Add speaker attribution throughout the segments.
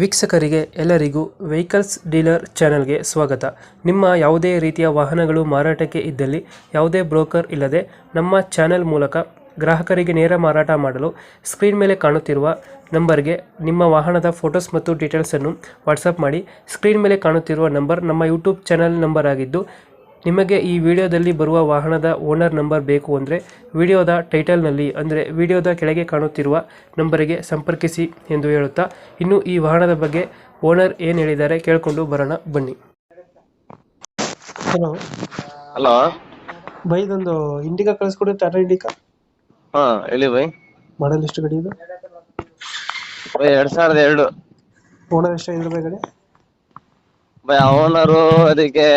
Speaker 1: ವೀಕ್ಷಕರಿಗೆ ಎಲ್ಲರಿಗೂ vehicles dealer ಚಾನೆಲ್ಗೆ ಸ್ವಾಗತ. ನಿಮ್ಮ ಯಾವುದೇ ರೀತಿಯ ವಾಹನಗಳು ಮಾರಾಟಕ್ಕೆ ಇದ್ದಲ್ಲಿ ಯಾವುದೇ ಬ್ರೋಕರ್ ಇಲ್ಲದೆ ನಮ್ಮ ಚಾನೆಲ್ ಮೂಲಕ ಗ್ರಾಹಕರಿಗೆ ನೇರ ಮಾರಾಟ ಮಾಡಲು ಸ್ಕ್ರೀನ್ ಮೇಲೆ ಕಾಣುತ್ತಿರುವ ನಂಬರ್ಗೆ ನಿಮ್ಮ ವಾಹನದ ಫೋಟೋಸ್ ಮತ್ತು ಡೀಟೇಲ್ಸನ್ನು ವಾಟ್ಸಪ್ ಮಾಡಿ. ಸ್ಕ್ರೀನ್ ಮೇಲೆ ಕಾಣುತ್ತಿರುವ ನಂಬರ್ ನಮ್ಮ ಯೂಟ್ಯೂಬ್ ಚಾನೆಲ್ ನಂಬರ್ ಆಗಿದ್ದು, ನಿಮಗೆ ಈ ವಿಡಿಯೋದಲ್ಲಿ ಬರುವ ವಾಹನದ ಓನರ್ ನಂಬರ್ ಬೇಕು ಅಂದರೆ ವಿಡಿಯೋದ ಟೈಟಲ್ನಲ್ಲಿ ಅಂದರೆ ವಿಡಿಯೋದ ಕೆಳಗೆ ಕಾಣುತ್ತಿರುವ ನಂಬರಿಗೆ ಸಂಪರ್ಕಿಸಿ ಎಂದು ಹೇಳುತ್ತಾ, ಇನ್ನು ಈ ವಾಹನದ ಬಗ್ಗೆ ಓನರ್ ಏನು ಹೇಳಿದ್ದಾರೆ ಕೇಳಿಕೊಂಡು ಬರೋಣ ಬನ್ನಿ. Hello
Speaker 2: hello.
Speaker 1: ಬೈ, ಇದೊಂದು ಇಂಡಿಕಾ ಕಳಿಸ್ಕೊಡಿ, ಟಾಟಾ ಇಂಡಿಕಾ.
Speaker 2: ಹಾ ಹೇಳಿ ಬೈ.
Speaker 1: ಮಾಡಲ್ ಎಷ್ಟು ಗಡಿ ಇದು?
Speaker 2: ಬೈ 2002
Speaker 1: ಓನರ್ ಎಷ್ಟಾಗಿದ್ರು ಬೈ ಗಡಿ?
Speaker 2: ಬೈ ಓನರು ಅದಕ್ಕೆ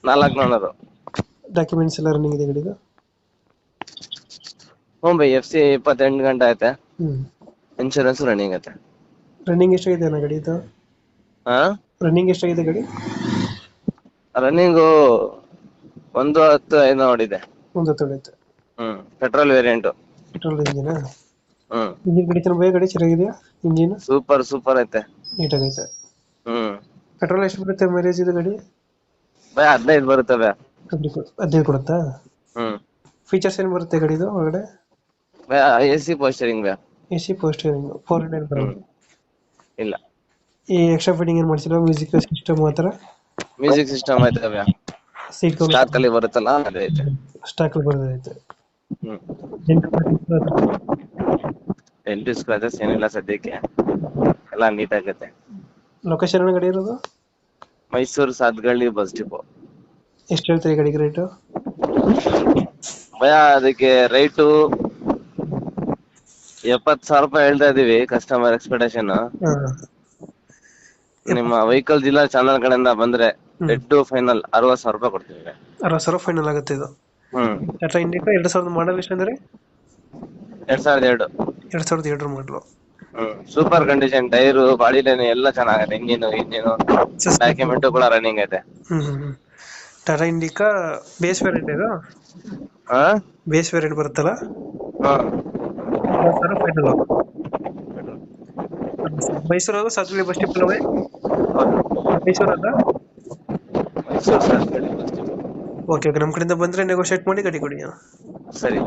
Speaker 2: 400.
Speaker 1: ಡಾಕ್ಯುಮೆಂಟ್ಸ್ ಎಲ್ಲ ರನ್ನಿಂಗ್ ಇದೆ ಗಡಿದು?
Speaker 2: ಹ್ಞೂ ಬೈ, FC 28 ಗಂಟೆ ಐತೆ.
Speaker 1: ಹ್ಮ್.
Speaker 2: ಇನ್ಶೂರೆನ್ಸ್ ರನ್ನಿಂಗ್ ಐತೆ.
Speaker 1: ರನ್ನಿಂಗ್ ಎಷ್ಟಾಗಿದೆ ಅಣ್ಣ ಗಡಿ ಇದು?
Speaker 2: ಹಾ,
Speaker 1: ರನ್ನಿಂಗ್ ಎಷ್ಟಾಗಿದೆ ಗಡಿ?
Speaker 2: ರನ್ನಿಂಗು 110 ನೋಡಿದೆ.
Speaker 1: ಒಂದು ತೊಳೆಯುತ್ತೆ.
Speaker 2: Petrol variant.
Speaker 1: Petrol engine?
Speaker 2: ಹ್ಮ್.
Speaker 1: ಇಂಜಿನ್ ಗಡಿತನ ಬೈ ಗಡಿ ಚೆನ್ನಾಗಿದೆಯಾ? ಇಂಜಿನ್
Speaker 2: ಸೂಪರ್ ಐತೆ.
Speaker 1: ನೀಟಾಗೈತೆ.
Speaker 2: ಹ್ಮ್.
Speaker 1: ಪೆಟ್ರೋಲ್ ಎಷ್ಟು ಬರುತ್ತೆ ಮೈಲೇಜ್ ಇದು ಗಡಿ?
Speaker 2: ಬೈ 15 ಬರುತ್ತವೆ.
Speaker 1: 15 ಕೊಡುತ್ತಾ?
Speaker 2: ಹ್ಮ್.
Speaker 1: ಫೀಚರ್ಸ್ ಏನು ಬರುತ್ತೆ ಗಡಿದು ಒಳಗಡೆ?
Speaker 2: ಬೈ AC ಪೋಸ್ಟರಿಂಗ್ ಬೈ.
Speaker 1: AC ಪೋಸ್ಟರಿಂಗ್ 400 ಬರುತ್ತೆ.
Speaker 2: ಇಲ್ಲ,
Speaker 1: ಈ ಎಕ್ಸ್ಟ್ರಾ ಫಿಟ್ಟಿಂಗ್ ಏನು ಮಾಡಿಸಿಲ್ಲ? ಮ್ಯೂಸಿಕ್ ಸಿಸ್ಟಮ್ ಮಾತ್ರ?
Speaker 2: ಮ್ಯೂಸಿಕ್ ಸಿಸ್ಟಮ್ ಐತೆ ಬೈ.
Speaker 1: ಸೀಟ್
Speaker 2: ಸ್ಟಾಕ್ ಅಲ್ಲಿ ಬರುತ್ತಲ್ಲ ಅದೇ ಐತೆ.
Speaker 1: ಸ್ಟಾಕ್ ಬರೋದೈತೆ.
Speaker 2: ಹ್ಮ್. ಎಂಟ್ರಿ ಸ್ಕ್ರಾಚಸ್ ಏನಿಲ್ಲ ಸದ್ಯಕ್ಕೆ, ಎಲ್ಲ ನೀಟ್ ಆಗತ್ತೆ.
Speaker 1: ಲೊಕೇಶನ್ ಗಡಿ ಇರೋದು?
Speaker 2: Mysuru Sathgalli bus depot.
Speaker 1: ಎಷ್ಟು ಹೇಳ್ತೀರಿ ಗಡಿಗೆ ರೇಟು?
Speaker 2: ಭಯ ಅದಕ್ಕೆ ರೈಟು 70,000 ರೂಪಾಯಿ ಹೇಳ್ತಾ ಇದೀವಿ. Customer expectation. ನಿಮ್ಮ ವೆಹಿಕಲ್ ಡೀಲರ್ ಚಾನಲ್ ಕಡೆಯಿಂದ ಬಂದ್ರೆ ರೆಡ್ ಫೈನಲ್ 60,000 ರೂಪಾಯಿ ಕೊಡ್ತೀವಿ.
Speaker 1: 60,000 ಫೈನಲ್ ಆಗುತ್ತೆ ಇದು. ಟಾಟಾ ಇಂಡಿಕಾ 2000 ಮಾಡಲ್ ಎಷ್ಟು ಅಂದ್ರೆ?
Speaker 2: 2002.
Speaker 1: 2002 ಮಾಡಲು.
Speaker 2: Super condition, tyre, body line ಎಲ್ಲ ಚೆನ್ನಾಗೈತೆ. ಇಂಜಿನ್ ಡಾಕ್ಯುಮೆಂಟ್ ಕೂಡ ರನ್ನಿಂಗ್ ಐತೆ.
Speaker 1: ಟಾಟಾ ಇಂಡಿಕಾ ಬೇಸ್ ವೇರಿಯಂಟ್ ಇದು? ಬೇಸ್ ವೇರಿಯಂಟ್ ಬರುತ್ತಲ್ಲ? 60,000 final. Mysuru Sathgalli bus depot ಅಲ್ಲವೇ? ಮೈಸೂರಲ್ಲ?
Speaker 2: Mysuru Sathgalli bus depot.
Speaker 1: Okay, ನಮ್ಮ ಕಡೆಯಿಂದ ಬಂದ್ರೆ ನೆಗೋಶಿಯೇಟ್ ಮಾಡಿ ಗಾಡಿ ಕೊಡಿ.
Speaker 2: ಸರಿ.